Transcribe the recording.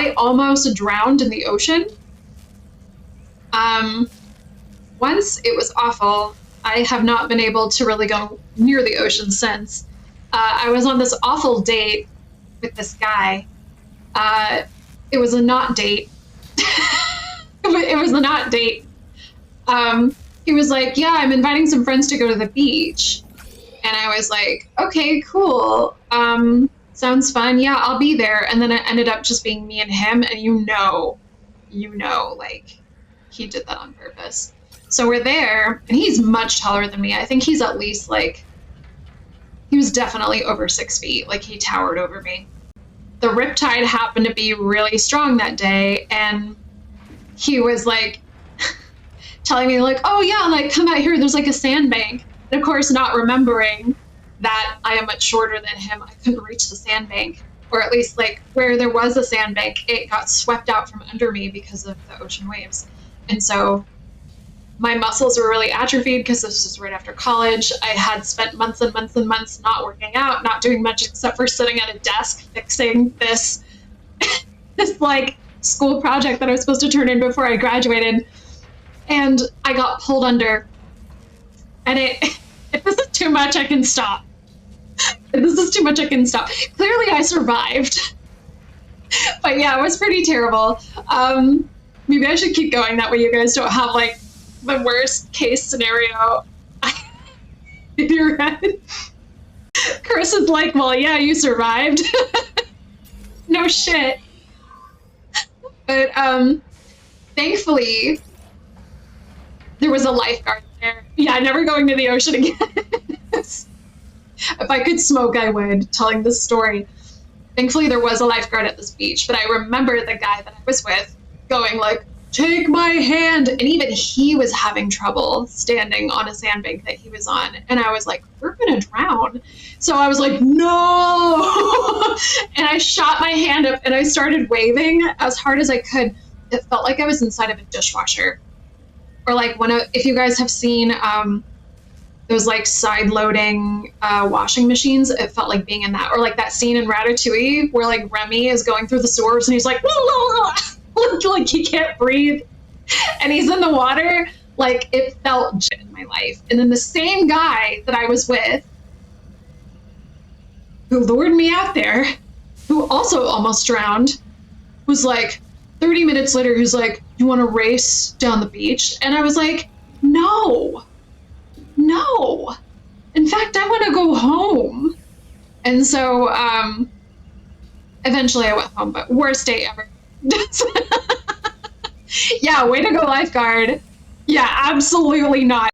I almost drowned in the ocean. Once it was awful. I have not been able to really go near the ocean since. I was on this awful date with this guy. It was a not date. It was a not date. He was like, yeah, I'm inviting some friends to go to the beach. And I was like, okay, cool. Sounds fun. Yeah, I'll be there. And then it ended up just being me and him. And like, he did that on purpose. So we're there, and he's much taller than me. I think he's at least, like, he was definitely over 6 feet. Like, he towered over me. The riptide happened to be really strong that day, and he was, like, telling me, like, oh, yeah, like, come out here. There's, like, a sandbank. And, of course, not remembering that I am much shorter than him. I couldn't reach the sandbank. Or at least, like, where there was a sandbank, it got swept out from under me because of the ocean waves. And so my muscles were really atrophied because this was right after college. I had spent months and months and months not working out, not doing much except for sitting at a desk fixing this like school project that I was supposed to turn in before I graduated. And I got pulled under. And if this is too much, I can stop. If this is too much, I can stop. Clearly I survived. But yeah, it was pretty terrible. Maybe I should keep going. That way you guys don't have, like, the worst case scenario in your head. Chris is like, well, yeah, you survived. No shit. But thankfully, there was a lifeguard there. Yeah, never going to the ocean again. If I could smoke, I would, telling this story. Thankfully, there was a lifeguard at this beach, but I remember the guy that I was with going like, take my hand. And even he was having trouble standing on a sandbank that he was on. And I was like, we're going to drown. So I was like, no. And I shot my hand up and I started waving as hard as I could. It felt like I was inside of a dishwasher. Or like if you guys have seen those like side loading washing machines, it felt like being in that. Or like that scene in Ratatouille where like Remy is going through the sewers and he's like, like he can't breathe and he's in the water. Like, it felt shit in my life. And then the same guy that I was with, who lured me out there, who also almost drowned, was like 30 minutes later, he's like, you want to race down the beach? And I was like, no. In fact, I want to go home. And so eventually I went home, but worst day ever. Yeah, way to go, lifeguard. Yeah, absolutely not.